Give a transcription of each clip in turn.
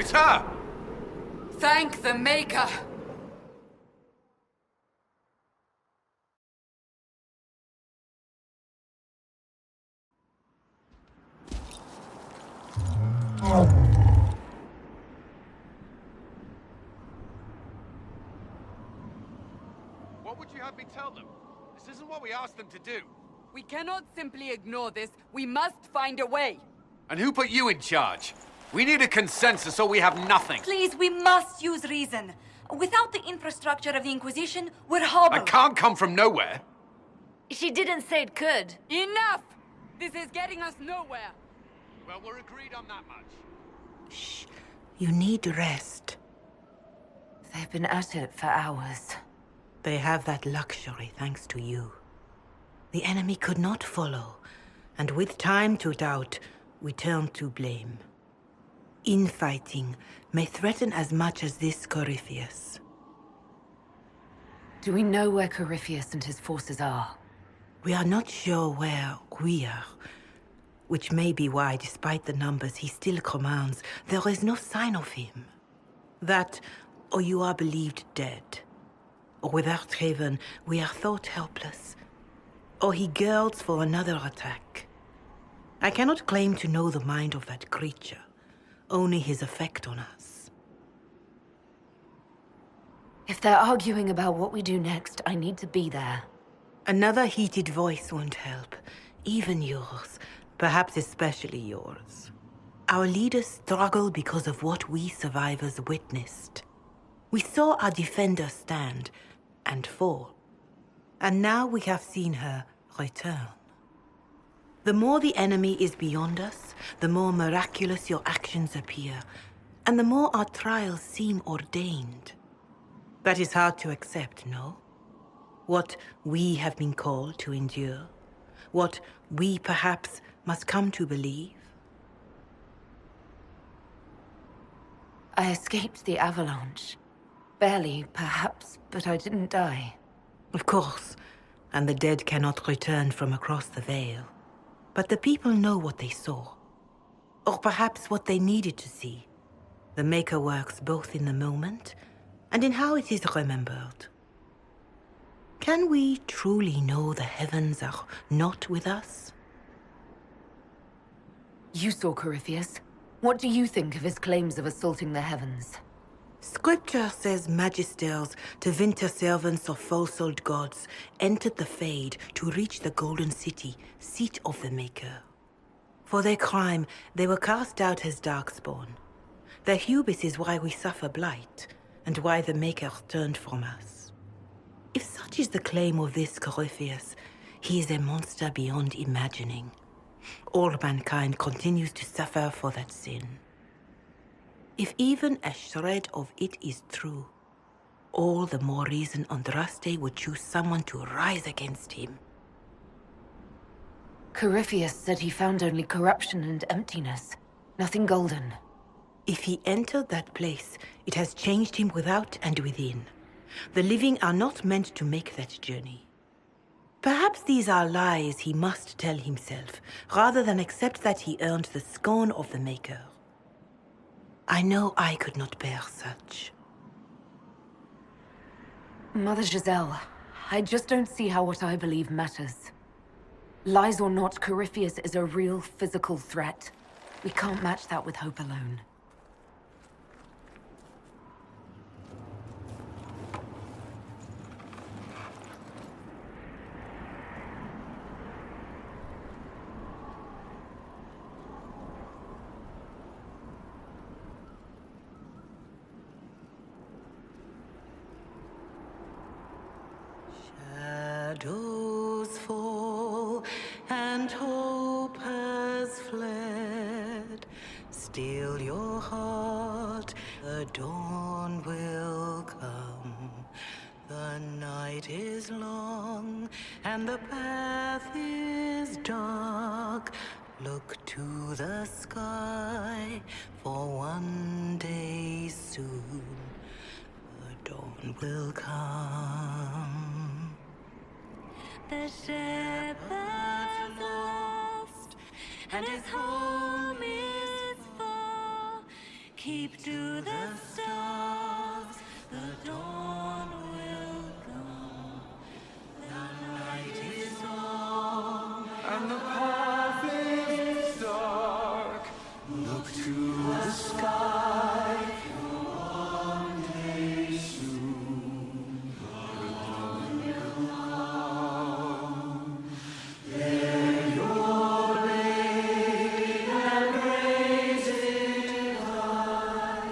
It's her! Thank the Maker! What would you have me tell them? This isn't what we asked them to do. We cannot simply ignore this. We must find a way. And who put you in charge? We need a consensus or we have nothing. Please, we must use reason. Without the infrastructure of the Inquisition, we're I hobbled. can't come from nowhere. She didn't say it could. Enough! This is getting us nowhere. Well, we're agreed on that much. Shh. You need rest. They've been at it for hours. They have that luxury thanks to you. The enemy could not follow, and with time to doubt, we turn to blame. Infighting may threaten as much as this Corypheus. Do we know where Corypheus and his forces are? We are not sure where we are, which may be why, despite the numbers he still commands, there is no sign of him. That, or you are believed dead. Or without Haven, we are thought helpless. Or he girds for another attack. I cannot claim to know the mind of that creature, only his effect on us. If they're arguing about what we do next, I need to be there. Another heated voice won't help, even yours, perhaps especially yours. Our leaders struggle because of what we survivors witnessed. We saw our defender stand and fall, and now we have seen her return. The more the enemy is beyond us, the more miraculous your actions appear, and the more our trials seem ordained. That is hard to accept, no? What we have been called to endure, what we perhaps must come to believe. I escaped the avalanche. Barely, perhaps, but I didn't die. Of course, and the dead cannot return from across the veil. But the people know what they saw. Or perhaps what they needed to see. The Maker works both in the moment and in how it is remembered. Can we truly know the heavens are not with us? You saw Corypheus. What do you think of his claims of assaulting the heavens? Scripture says magisters, divinter servants of false-old gods, entered the Fade to reach the Golden City, seat of the Maker. For their crime, they were cast out as Darkspawn. Their hubris is why we suffer blight, and why the Maker turned from us. If such is the claim of this Corypheus, he is a monster beyond imagining. All mankind continues to suffer for that sin. If even a shred of it is true, all the more reason Andraste would choose someone to rise against him. Corypheus said he found only corruption and emptiness. Nothing golden. If he entered that place, it has changed him without and within. The living are not meant to make that journey. Perhaps these are lies he must tell himself, rather than accept that he earned the scorn of the Maker. I know I could not bear such. Mother Giselle, I just don't see how what I believe matters. Lies or not, Corypheus is a real physical threat. We can't match that with hope alone. Shadows fall and hope has fled. Still your heart, the dawn will come. The night is long and the path is dark. Look to the sky, for one day soon the dawn will come. The shepherd's lost, and his home is far. keep to the stars, the dawn will come. The night is long, And the path is dark. look to the sky. One day soon, the dawn will come. There your blade and raise it high.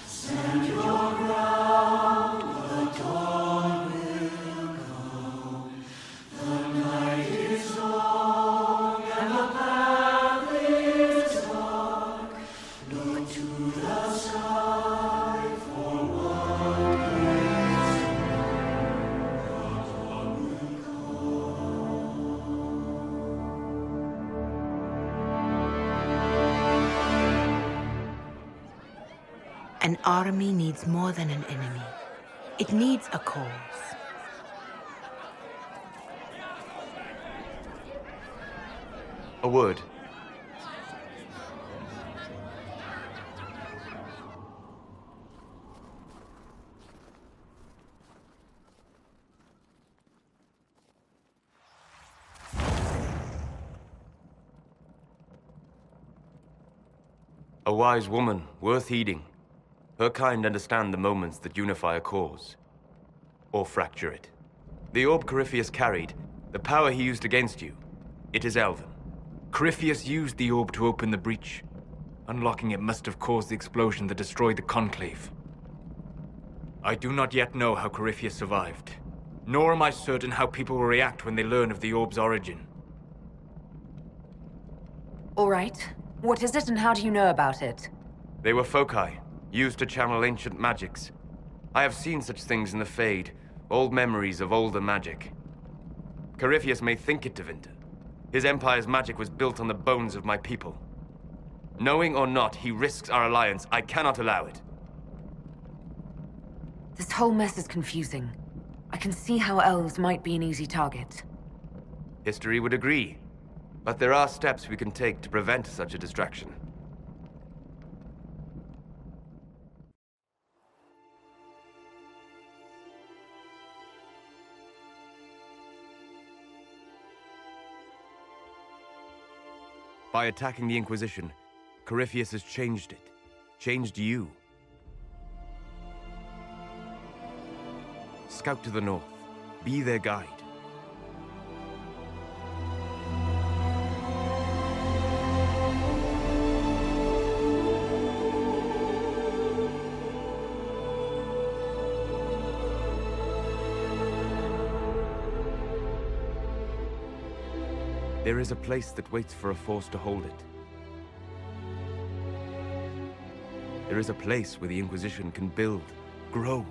Stand your ground, the dawn will come. The night is long and the path is dark. Look to the sky for one day soon, the dawn will come. An army needs more than an enemy. It needs a cause. A word. A wise woman, worth heeding. Her kind understand the moments that unify a cause. Or fracture it. The orb Corypheus carried, the power he used against you, it is Elven. Corypheus used the orb to open the breach. Unlocking it must have caused the explosion that destroyed the Conclave. I do not yet know how Corypheus survived, nor am I certain how people will react when they learn of the orb's origin. All right. What is it and how do you know about it? They were foci, used to channel ancient magics. I have seen such things in the Fade, old memories of older magic. Corypheus may think it Tevinter. His empire's magic was built on the bones of my people. Knowing or not, he risks our alliance. I cannot allow it. This whole mess is confusing. I can see how elves might be an easy target. History would agree. But there are steps we can take to prevent such a distraction. By attacking the Inquisition, Corypheus has changed it. Changed you. Scout to the north. Be their guide. There is a place that waits for a force to hold it. There is a place where the Inquisition can build, grow.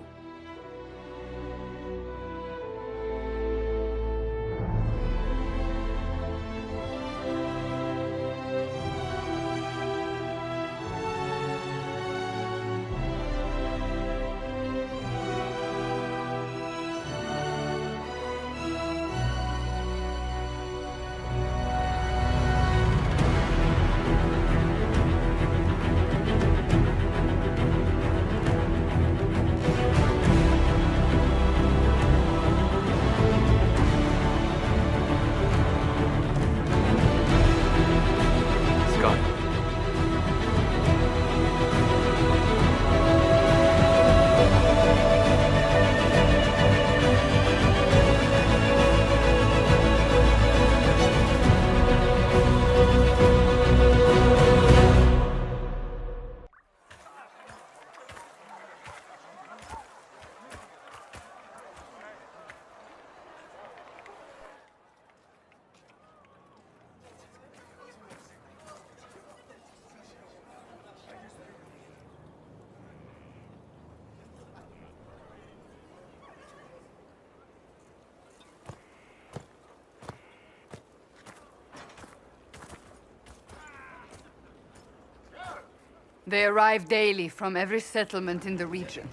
They arrive daily from every settlement in the region.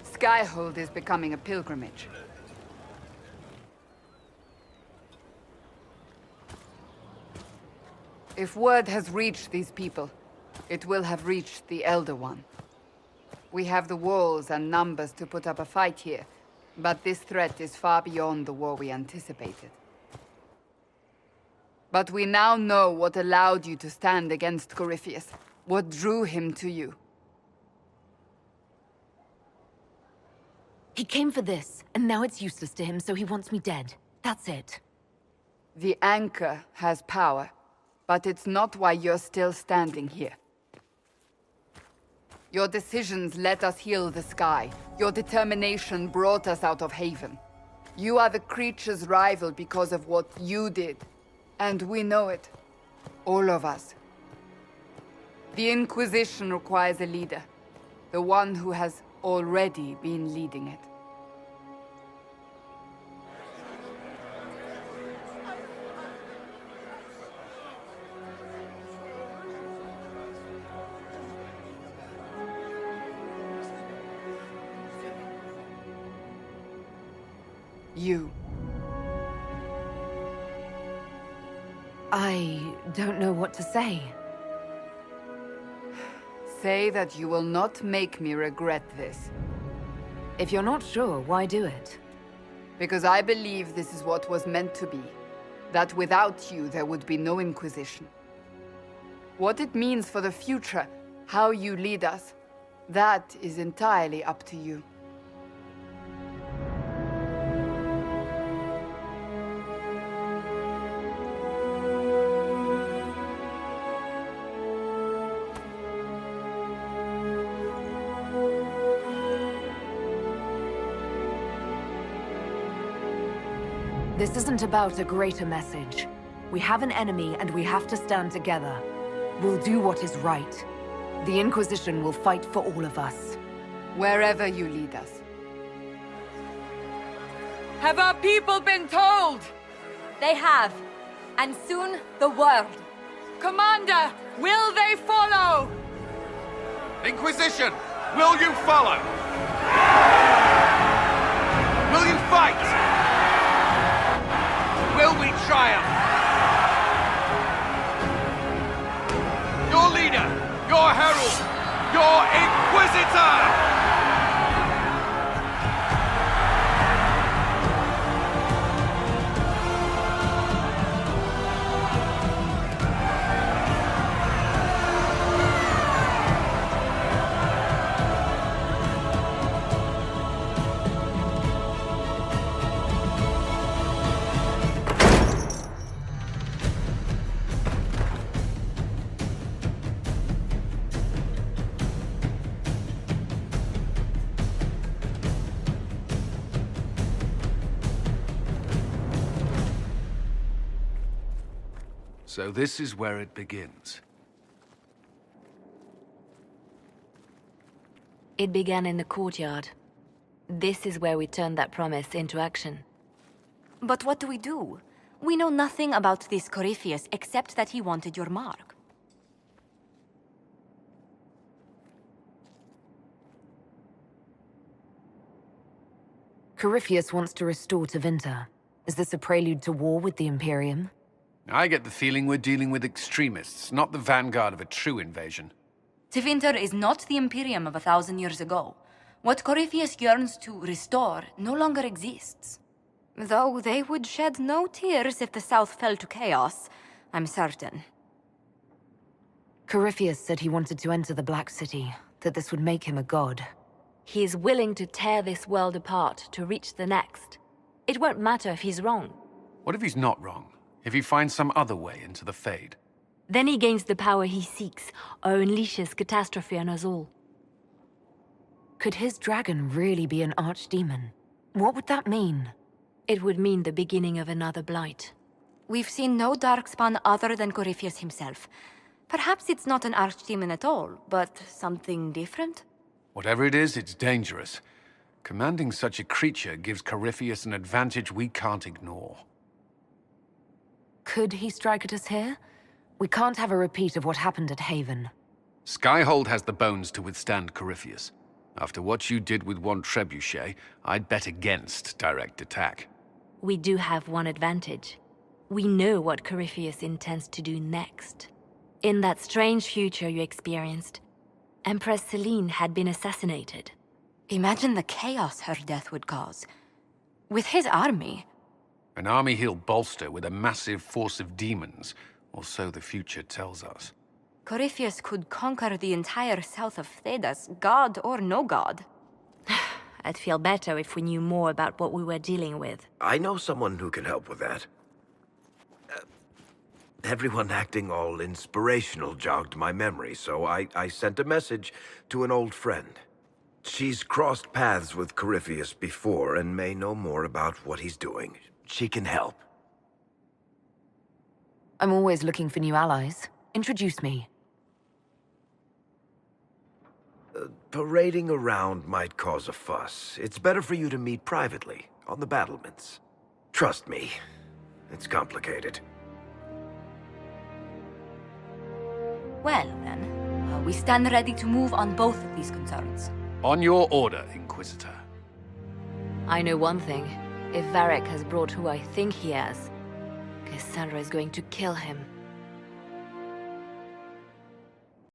Skyhold is becoming a pilgrimage. If word has reached these people, it will have reached the Elder One. We have the walls and numbers to put up a fight here, but this threat is far beyond the war we anticipated. But we now know what allowed you to stand against Corypheus, what drew him to you. He came for this, and now it's useless to him, so he wants me dead. That's it. The Anchor has power, but it's not why you're still standing here. Your decisions let us heal the sky. Your determination brought us out of Haven. You are the creature's rival because of what you did. And we know it. All of us. The Inquisition requires a leader. The one who has already been leading it. You. I don't know what to say. Say that you will not make me regret this. If you're not sure, why do it? Because I believe this is what was meant to be. That without you, there would be no Inquisition. What it means for the future, how you lead us, that is entirely up to you. This isn't about a greater message. We have an enemy and we have to stand together. We'll do what is right. The Inquisition will fight for all of us. Wherever you lead us. Have our people been told? They have. And soon, the world. Commander, will they follow? Inquisition, will you follow? Will you fight? Will we triumph? Your leader, your herald, your Inquisitor! So this is where it begins. It began in the courtyard. This is where we turned that promise into action. But what do we do? We know nothing about this Corypheus except that he wanted your mark. Corypheus wants to restore Tevinter. Is this a prelude to war with the Imperium? I get the feeling we're dealing with extremists, not the vanguard of a true invasion. Tevinter is not the Imperium of 1,000 years ago. What Corypheus yearns to restore no longer exists. Though they would shed no tears if the South fell to chaos, I'm certain. Corypheus said he wanted to enter the Black City, that this would make him a god. He is willing to tear this world apart to reach the next. It won't matter if he's wrong. What if he's not wrong? If he finds some other way into the Fade? Then he gains the power he seeks, or unleashes catastrophe on us all. Could his dragon really be an archdemon? What would that mean? It would mean the beginning of another blight. We've seen no darkspawn other than Corypheus himself. Perhaps it's not an archdemon at all, but something different? Whatever it is, it's dangerous. Commanding such a creature gives Corypheus an advantage we can't ignore. Could he strike at us here? We can't have a repeat of what happened at Haven. Skyhold has the bones to withstand Corypheus. After what you did with one trebuchet, I'd bet against direct attack. We do have one advantage. We know what Corypheus intends to do next. In that strange future you experienced, Empress Celine had been assassinated. Imagine the chaos her death would cause. With his army. An army he'll bolster with a massive force of demons, or so the future tells us. Corypheus could conquer the entire south of Thedas, god or no god. I'd feel better if we knew more about what we were dealing with. I know someone who can help with that. Everyone acting all inspirational jogged my memory, so I sent a message to an old friend. She's crossed paths with Corypheus before and may know more about what he's doing. She can help. I'm always looking for new allies. Introduce me. Parading around might cause a fuss. It's better for you to meet privately, on the battlements. Trust me, it's complicated. Well, then, we stand ready to move on both of these concerns. On your order, Inquisitor. I know one thing. If Varric has brought who I think he has, Cassandra is going to kill him.